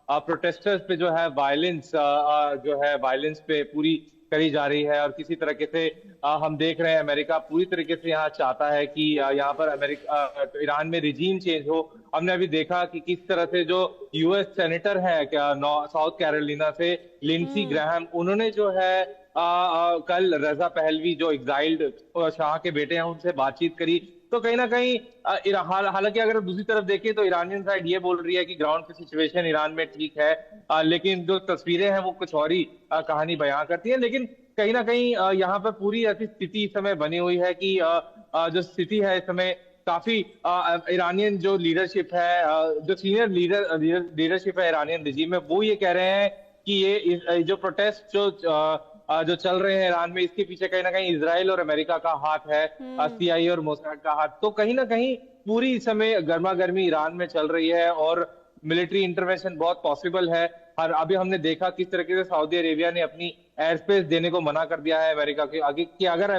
Protesters पे जो है वायलेंस जो है वायलेंस पे पूरी करी जा रही है। और किसी तरीके से हम देख रहे हैं अमेरिका पूरी तरीके से यहाँ चाहता है कि यहाँ पर अमेरिका ईरान में रिजीम चेंज हो। हमने अभी देखा कि किस तरह से जो यूएस सेनेटर है क्या साउथ कैरोलिना से लिंडसी हम्म। ग्राहम, उन्होंने जो है कल रजा पहलवी जो एग्जाइल्ड शाह के बेटे हैं उनसे बातचीत करी। तो कहीं ना कहीं हालांकि अगर दूसरी तरफ देखें तो ईरानियन साइड ये बोल रही है कि ग्राउंड की सिचुएशन ईरान में ठीक है, लेकिन जो तस्वीरें हैं वो कुछ और ही कहानी बयां करती है। लेकिन कहीं ना कहीं यहाँ पर पूरी ऐसी स्थिति इस समय बनी हुई है कि जो स्थिति है इस समय काफी ईरानियन जो लीडरशिप है जो सीनियर लीडरशिप है ईरानियन रिजीम में, वो ये कह रहे हैं कि जो प्रोटेस्ट जो चल रहे हैं ईरान में, इसके पीछे कहीं ना कहीं इजराइल और अमेरिका का हाथ है, हम्म। सीआईए और मोसाद का हाथ। तो कहीं ना कहीं पूरी इस समय गर्मा गर्मी ईरान में चल रही है और मिलिट्री इंटरवेंशन बहुत पॉसिबल है। और अभी हमने देखा किस तरीके से सऊदी अरेबिया ने अपनी एयर स्पेस देने को मना कर दिया है अमेरिका के आगे कि अगर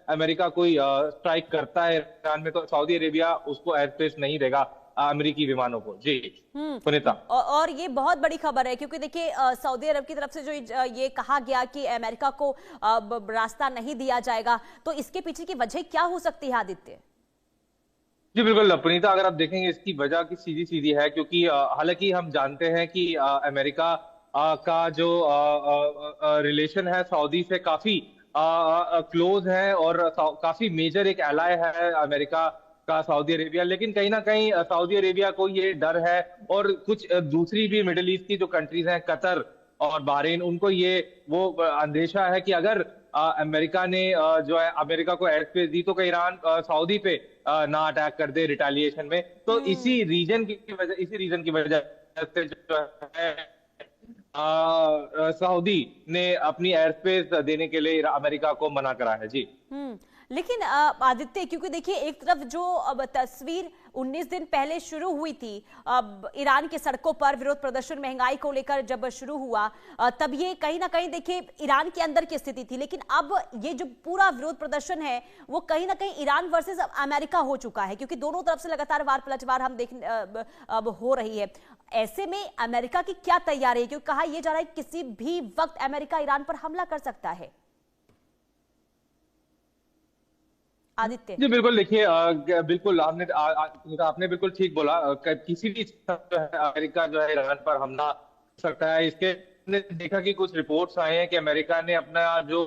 अमेरिका कोई स्ट्राइक करता है ईरान में तो सऊदी अरेबिया उसको एयर स्पेस नहीं देगा अमेरिकी विमानों को। जी पुनीता। और ये बहुत बड़ी खबर है क्योंकि देखिए सऊदी अरब की तरफ से जो ये कहा गया कि अमेरिका को रास्ता नहीं दिया जाएगा, तो इसके पीछे की वजह क्या हो सकती है आदित्य? जी बिल्कुल पुनीता, अगर आप देखेंगे इसकी वजह की सीधी सीधी है क्योंकि हालांकि हम जानते हैं कि अमेरिका का जो रिलेशन है सऊदी से काफी क्लोज है और काफी मेजर एक एलाय है अमेरिका का सऊदी अरेबिया। लेकिन कहीं ना कहीं सऊदी अरेबिया को ये डर है और कुछ दूसरी भी मिडिल ईस्ट की जो कंट्रीज हैं कतर और बहरीन, उनको ये वो अंदेशा है कि अगर अमेरिका ने जो है अमेरिका को एयर स्पेस दी तो कहीं ईरान सऊदी पे ना अटैक कर दे रिटेलिएशन में। तो हम्म। इसी रीजन की वजह से जो है सऊदी ने अपनी एयर स्पेस देने के लिए अमेरिका को मना करा है। जी लेकिन आदित्य, क्योंकि देखिए एक तरफ जो अब तस्वीर 19 दिन पहले शुरू हुई थी, अब ईरान के सड़कों पर विरोध प्रदर्शन महंगाई को लेकर जब शुरू हुआ, तब ये कहीं ना कहीं देखिए ईरान के अंदर की स्थिति थी। लेकिन अब ये जो पूरा विरोध प्रदर्शन है वो कहीं ना कहीं ईरान वर्सेस अमेरिका हो चुका है, क्योंकि दोनों तरफ से लगातार वार पलटवार हम देख अब हो रही है। ऐसे में अमेरिका की क्या तैयारी है, क्योंकि कहा यह जा रहा है किसी भी वक्त अमेरिका ईरान पर हमला कर सकता है। आदित्य। जी बिल्कुल, देखिए बिल्कुल आपने बिल्कुल ठीक बोला। किसी भी जो है अमेरिका जो है ईरान पर हमला कर सकता है। इसके हमने देखा कि कुछ रिपोर्ट्स आए हैं कि अमेरिका ने अपना जो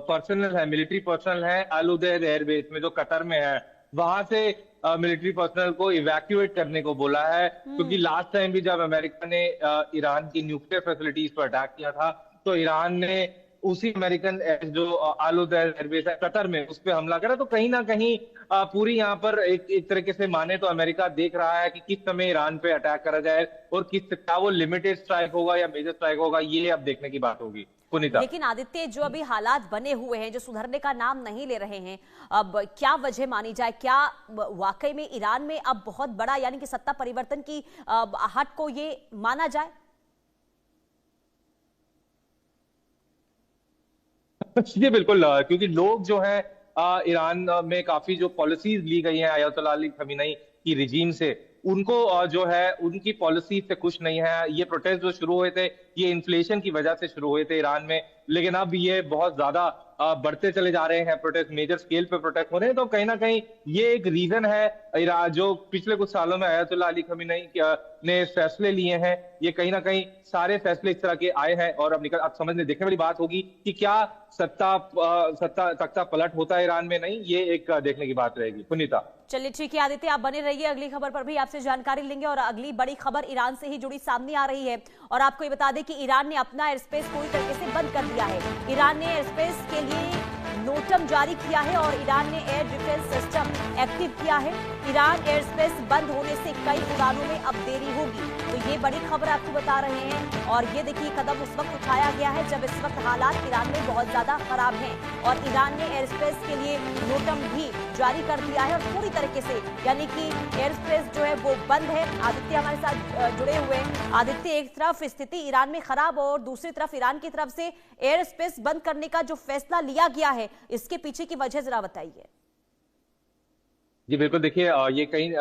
पर्सनल है मिलिट्री पर्सनल है अल उदैद एयरबेस में जो कतर में है वहां से मिलिट्री पर्सनल को इवैक्यूएट करने को बोला है। क्योंकि लास्ट टाइम भी जब अमेरिका ने ईरान की न्यूक्लियर फैसिलिटीज पर अटैक किया था तो ईरान ने उसी अमेरिकन जो आल उदैद एयरबेस है कतर में उस पर हमला करा। तो कहीं ना कहीं पूरी यहाँ पर एक तरीके से माने तो अमेरिका देख रहा है कि किस समय ईरान पे अटैक करा जाए और किस क्या वो लिमिटेड स्ट्राइक होगा या मेजर स्ट्राइक होगा, ये अब देखने की बात होगी पुनीता। लेकिन आदित्य, जो अभी हालात बने हुए हैं जो सुधरने का नाम नहीं ले रहे हैं, अब क्या वजह मानी जाए? क्या वाकई में ईरान में अब बहुत बड़ा यानी कि सत्ता परिवर्तन की आहट को ये माना जाए? जी बिल्कुल, क्योंकि लोग जो है ईरान में काफी जो पॉलिसीज ली गई हैं अयतुल्लाह अली खमीनेई की रिजीम से, उनको जो है उनकी पॉलिसी से खुश नहीं है। ये प्रोटेस्ट जो शुरू हुए थे ये इन्फ्लेशन की वजह से शुरू हुए थे ईरान में, लेकिन अब ये बहुत ज्यादा बढ़ते चले जा रहे हैं। प्रोटेस्ट मेजर स्केल पे प्रोटेस्ट हो रहे हैं। तो कहीं ना कहीं ये एक रीजन है ईरान जो पिछले कुछ सालों में अयतुल्लाह अली खमीनेई ने फैसले लिए हैं, ये कहीं ना कहीं सारे फैसले इस तरह के आए हैं। और अब समझने देखने वाली बात होगी कि क्या तख्ता पलट होता है ईरान में, नहीं ये एक देखने की बात रहेगी पुनीता। चलिए ठीक है आदित्य, आप बने रहिए, अगली खबर पर भी आपसे जानकारी लेंगे। और अगली बड़ी खबर ईरान से ही जुड़ी सामने आ रही है और आपको ये बता दें कि ईरान ने अपना एयर स्पेस पूरी तरीके से बंद कर दिया है। ईरान ने एयर स्पेस के लिए नोटम जारी किया है और ईरान ने एयर डिफेंस सिस्टम एक्टिव किया है। ईरान एयर स्पेस बंद होने से कई उड़ानों में अब देरी होगी, तो ये बड़ी खबर आपको बता रहे हैं। और ये देखिए कदम उस वक्त उठाया गया है जब इस वक्त हालात ईरान में बहुत ज्यादा खराब हैं और ईरान ने एयर स्पेस के लिए नोटम भी जारी कर दिया है और पूरी तरीके से यानी कि एयर स्पेस जो है वो बंद है। आदित्य हमारे साथ जुड़े हुए हैं। आदित्य, एक तरफ स्थिति ईरान में खराब और दूसरी तरफ ईरान की तरफ से एयर स्पेस बंद करने का जो फैसला लिया गया है, इसके पीछे की वजह जरा बताइए। जी बिल्कुल, देखिए ये कहीं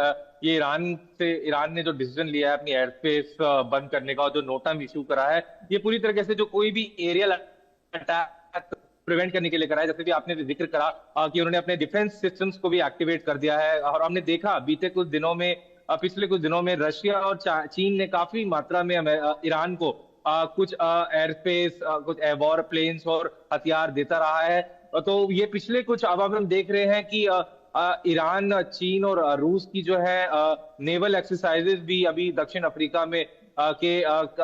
ये ईरान ने जो डिसीजन लिया है अपनी एयर स्पेस बंद करने का और जो नोटम इशू करा है, ये पूरी तरीके से जो कोई भी एरियल अटैक प्रिवेंट करने के लिए करा है। जैसे भी आपने जिक्र करा कि उन्होंने अपने डिफेंस सिस्टम्स को भी एक्टिवेट कर दिया है। और हमने देखा बीते कुछ दिनों में, पिछले कुछ दिनों में रशिया और चीन ने काफी मात्रा में ईरान को कुछ एयर स्पेस, कुछ वॉर प्लेन्स और हथियार देता रहा है। तो ये पिछले कुछ, अब हम देख रहे हैं कि ईरान, चीन और रूस की जो है नेवल एक्सरसाइजेज भी अभी दक्षिण अफ्रीका में के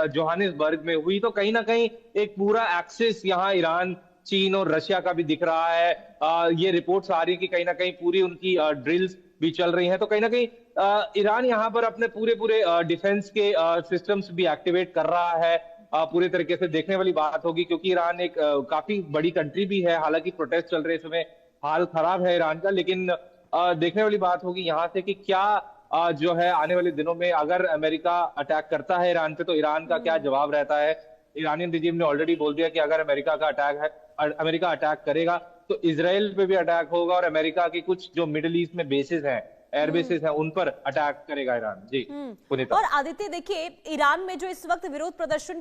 जोहानिसबर्ग में हुई। तो कहीं ना कहीं एक पूरा एक्सेस यहाँ ईरान, चीन और रशिया का भी दिख रहा है। ये रिपोर्ट्स आ रही है कि कहीं ना कहीं पूरी उनकी ड्रिल्स भी चल रही हैं। तो कहीं ना कहीं ईरान यहाँ पर अपने पूरे डिफेंस के सिस्टम्स भी एक्टिवेट कर रहा है। पूरे तरीके से देखने वाली बात होगी, क्योंकि ईरान एक काफी बड़ी कंट्री भी है। हालांकि प्रोटेस्ट चल रहे, इस समय हाल खराब है ईरान का, लेकिन देखने वाली बात होगी यहाँ से कि क्या जो है आने वाले दिनों में अगर अमेरिका अटैक करता है ईरान पे, तो ईरान का क्या जवाब रहता है। ईरानियन रिजीम ने ऑलरेडी बोल दिया कि अगर अमेरिका अटैक करेगा तो इजराइल पे भी अटैक होगा, और अमेरिका की कुछ जो मिडिल ईस्ट में बेसिस हैं, एयर बेसिस हैं, उन पर अटैक करेगा ईरान। जी पुनीता। और आदित्य देखिए, ईरान में जो इस वक्त विरोध प्रदर्शन